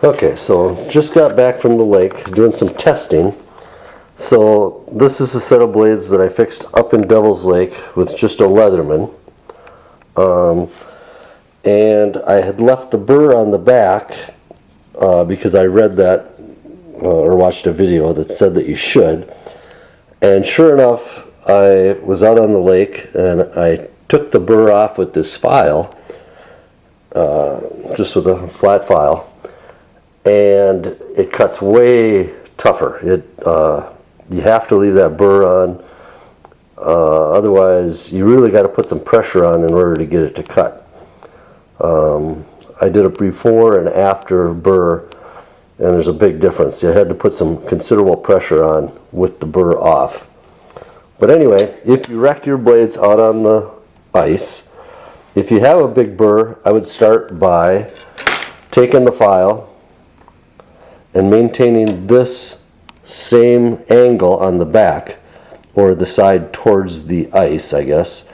Okay, so just got back from the lake doing some testing. So this is a set of blades that I fixed up in Devil's Lake with just a Leatherman. And I had left the burr on the back because I read that or watched a video that said that you should. And sure enough, I was out on the lake and I took the burr off with this file, just with a flat file. And it cuts way tougher. You have to leave that burr on, otherwise you really got to put some pressure on in order to get it to cut. I did a before and after burr, and there's a big difference. You had to put some considerable pressure on with the burr off. But anyway, if you wreck your blades out on the ice, if you have a big burr, I would start by taking the file and maintaining this same angle on the back, or the side towards the ice, I guess,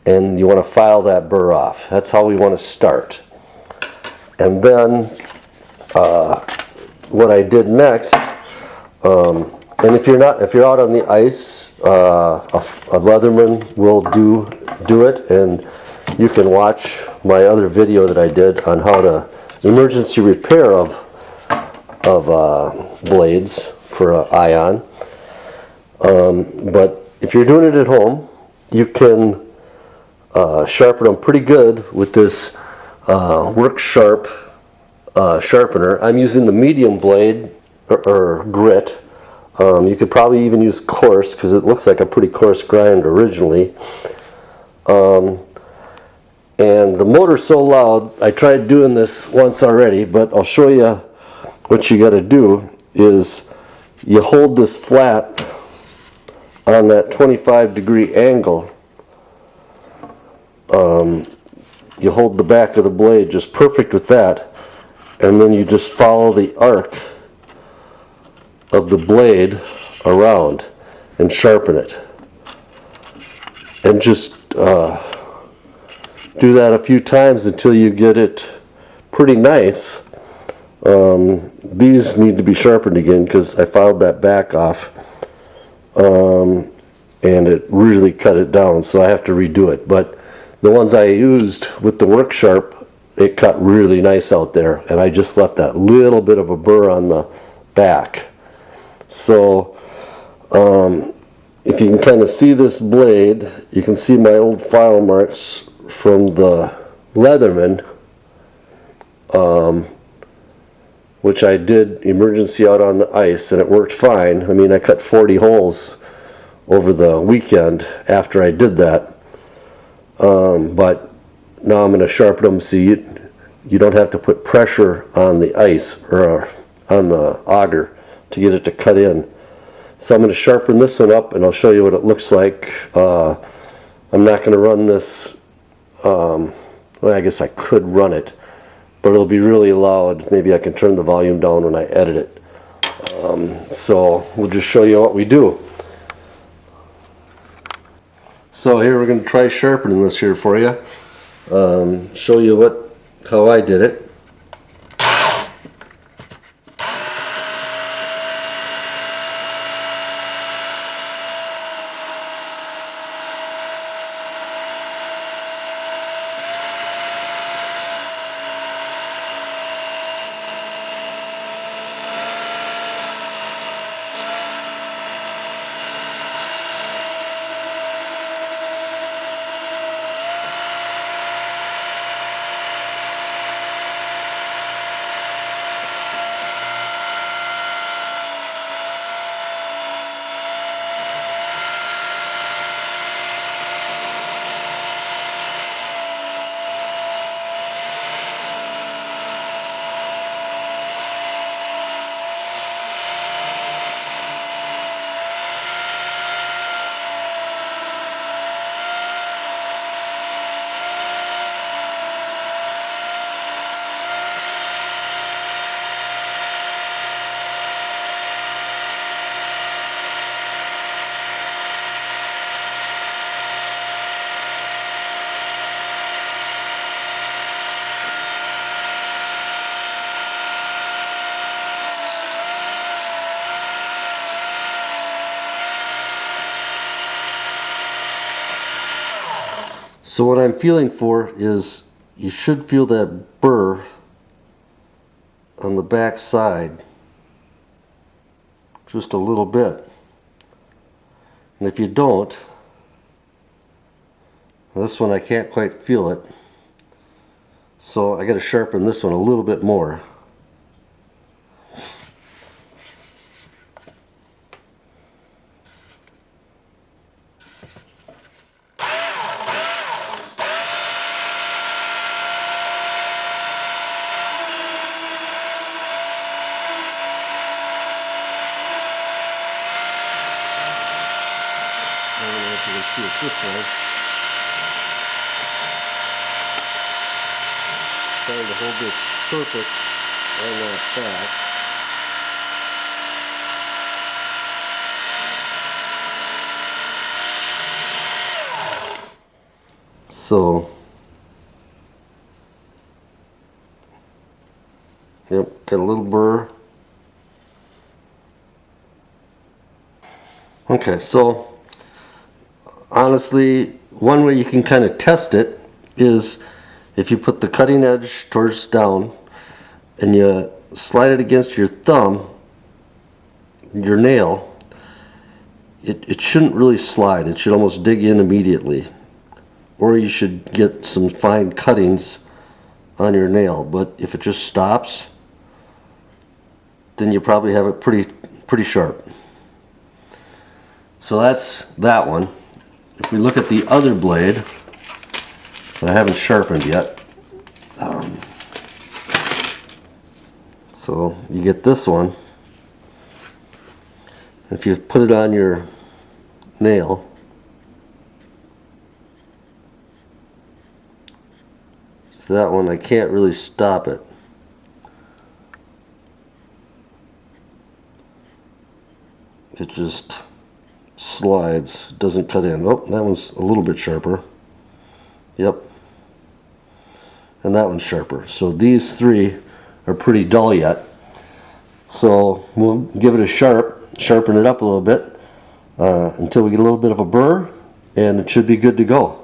and you want to file that burr off. That's how we want to start. And then what I did next, and if you're out on the ice, a Leatherman will do it, and you can watch my other video that I did on how to emergency repair of blades for an ion. But if you're doing it at home, you can sharpen them pretty good with this Worksharp sharpener. I'm using the medium blade or grit. You could probably even use coarse because it looks like a pretty coarse grind originally. And the motor's so loud, I tried doing this once already, but I'll show you. What you got to do is you hold this flat on that 25-degree angle. You hold the back of the blade just perfect with that, and then you just follow the arc of the blade around and sharpen it. And just do that a few times until you get it pretty nice. These need to be sharpened again because I filed that back off, and it really cut it down, so I have to redo it. But the ones I used with the Worksharp, it cut really nice out there, and I just left that little bit of a burr on the back. So if you can kind of see this blade, you can see my old file marks from the Leatherman, which I did emergency out on the ice, and it worked fine. I mean, I cut 40 holes over the weekend after I did that. But now I'm going to sharpen them so you don't have to put pressure on the ice or on the auger to get it to cut in. So I'm going to sharpen this one up, and I'll show you what it looks like. I'm not going to run this, well, I guess I could run it, but it'll be really loud. Maybe I can turn the volume down when I edit it. So we'll just show you what we do. So here we're going to try sharpening this here for you. Show you how I did it. So what I'm feeling for is you should feel that burr on the back side just a little bit. And if you don't, this one I can't quite feel it. So I got to sharpen this one a little bit more. I don't know if you can see it this way. Trying to hold this perfect on that back. So, yep, got a little burr. Okay, so honestly, one way you can kind of test it is if you put the cutting edge towards down and you slide it against your thumb, your nail, it shouldn't really slide. It should almost dig in immediately. Or you should get some fine cuttings on your nail. But if it just stops, then you probably have it pretty sharp. So that's that one. If we look at the other blade that I haven't sharpened yet, so you get this one. If you put it on your nail, so that one I can't really stop it. It just slides, doesn't cut in. Oh, that one's a little bit sharper. Yep. And that one's sharper. So these three are pretty dull yet. So we'll give it a sharpen it up a little bit until we get a little bit of a burr, and it should be good to go.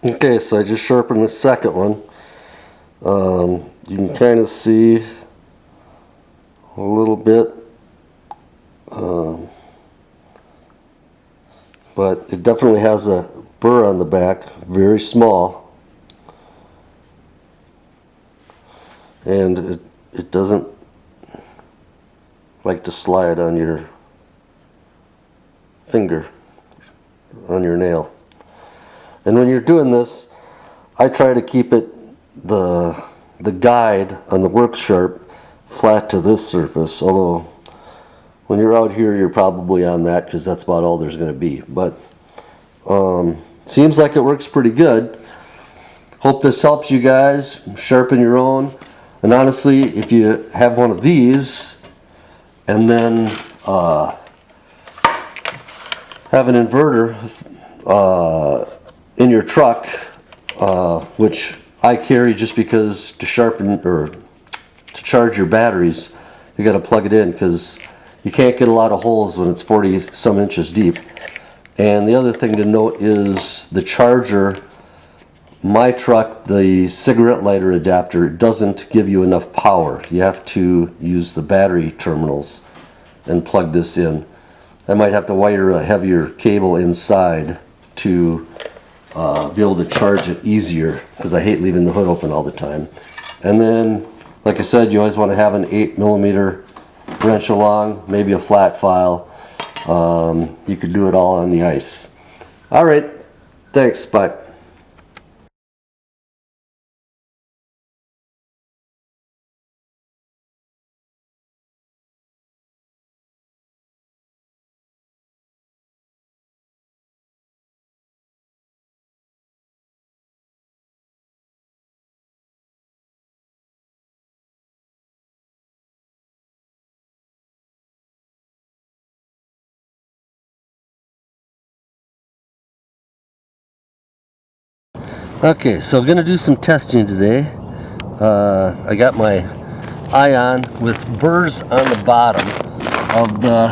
Okay, so I just sharpened the second one. You can kind of see a little bit, but it definitely has a burr on the back, very small, and it doesn't like to slide on your finger, on your nail. And when you're doing this, I try to keep it, the guide on the Worksharp, flat to this surface, although when you're out here you're probably on that because that's about all there's going to be. But seems like it works pretty good. Hope this helps you guys sharpen your own. And honestly, if you have one of these and then have an inverter in your truck, which I carry just because to sharpen or to charge your batteries, you got to plug it in because you can't get a lot of holes when it's 40 some inches deep. And the other thing to note is the charger. My truck, the cigarette lighter adapter, doesn't give you enough power. You have to use the battery terminals and plug this in. I might have to wire a heavier cable inside to be able to charge it easier because I hate leaving the hood open all the time. And then, like I said, you always want to have an 8mm wrench along, maybe a flat file. You could do it all on the ice. All right, thanks, bye. Okay, so I'm gonna do some testing today. I got my ion with burrs on the bottom of the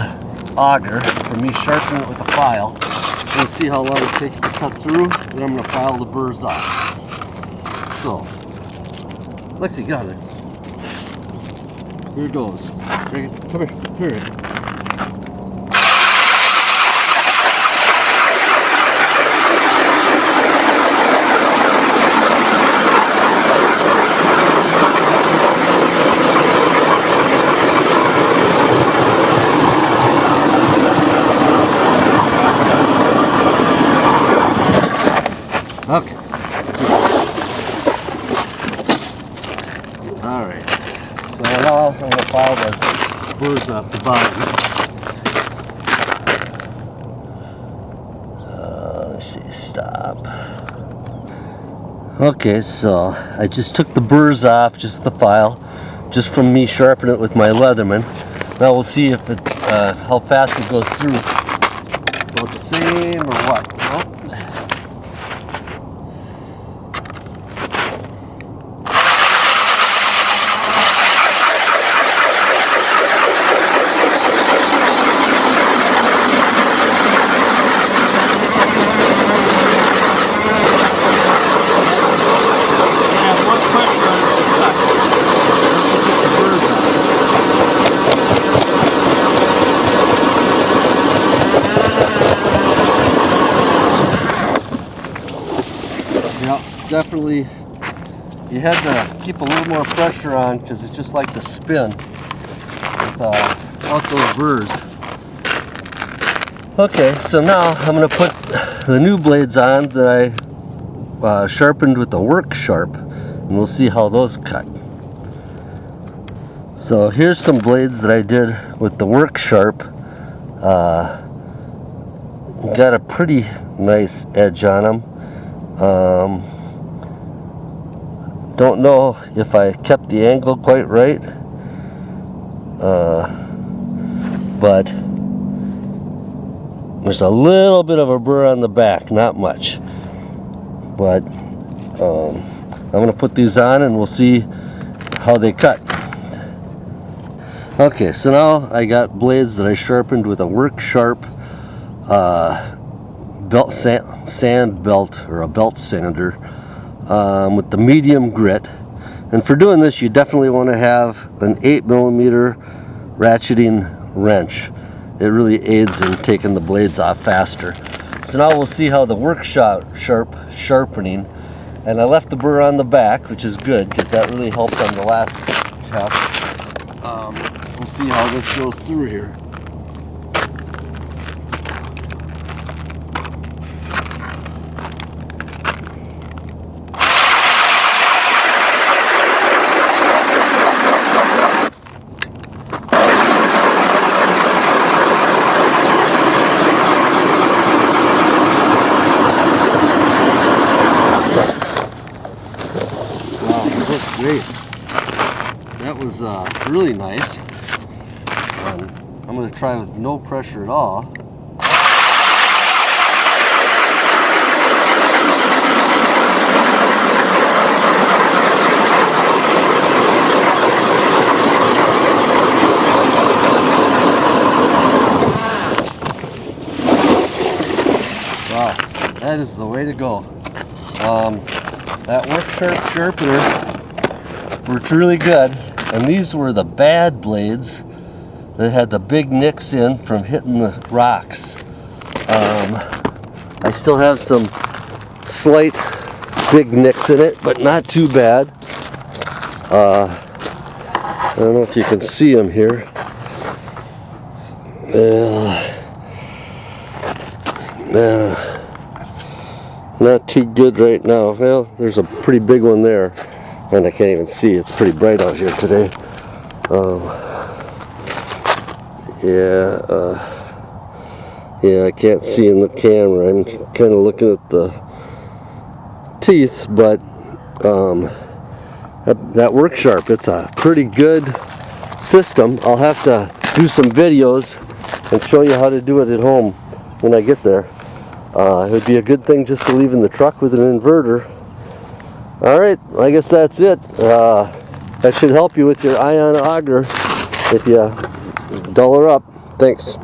auger for me sharpening it with a file. and see how long it takes to cut through. Then I'm going to file the burrs off. So, Lexi, got it. Here it goes. Come here. Here. Okay. Alright. So now I'm going to file the burrs off the bottom. Let's see, stop. Okay, so I just took the burrs off, just the file, just from me sharpening it with my Leatherman. Now we'll see if it, how fast it goes through. About the same or what? Well, definitely, you had to keep a little more pressure on because it's just like the spin without those burrs. Okay, so now I'm going to put the new blades on that I sharpened with the Worksharp, and we'll see how those cut. So here's some blades that I did with the Worksharp. Got a pretty nice edge on them. Don't know if I kept the angle quite right, but there's a little bit of a burr on the back, not much. But I'm going to put these on and we'll see how they cut. Okay, so now I got blades that I sharpened with a Worksharp sand belt, or a belt sander, with the medium grit. And for doing this, you definitely want to have an 8mm ratcheting wrench. It really aids in taking the blades off faster. So now we'll see how the Worksharp sharpening, and I left the burr on the back, which is good because that really helped on the last test. We'll see how this goes through here. Great. That was really nice. I'm going to try with no pressure at all. Wow, that is the way to go. That Worksharp sharpener worked really good, and these were the bad blades that had the big nicks in from hitting the rocks. I still have some slight big nicks in it, but not too bad. I don't know if you can see them here. Not too good right now. Well, there's a pretty big one there. And I can't even see. It's pretty bright out here today. Yeah, I can't see in the camera. I'm kind of looking at the teeth, but that Worksharp, it's a pretty good system. I'll have to do some videos and show you how to do it at home when I get there. It would be a good thing just to leave in the truck with an inverter. Alright, I guess that's it. That should help you with your ion auger if you dull her up. Thanks.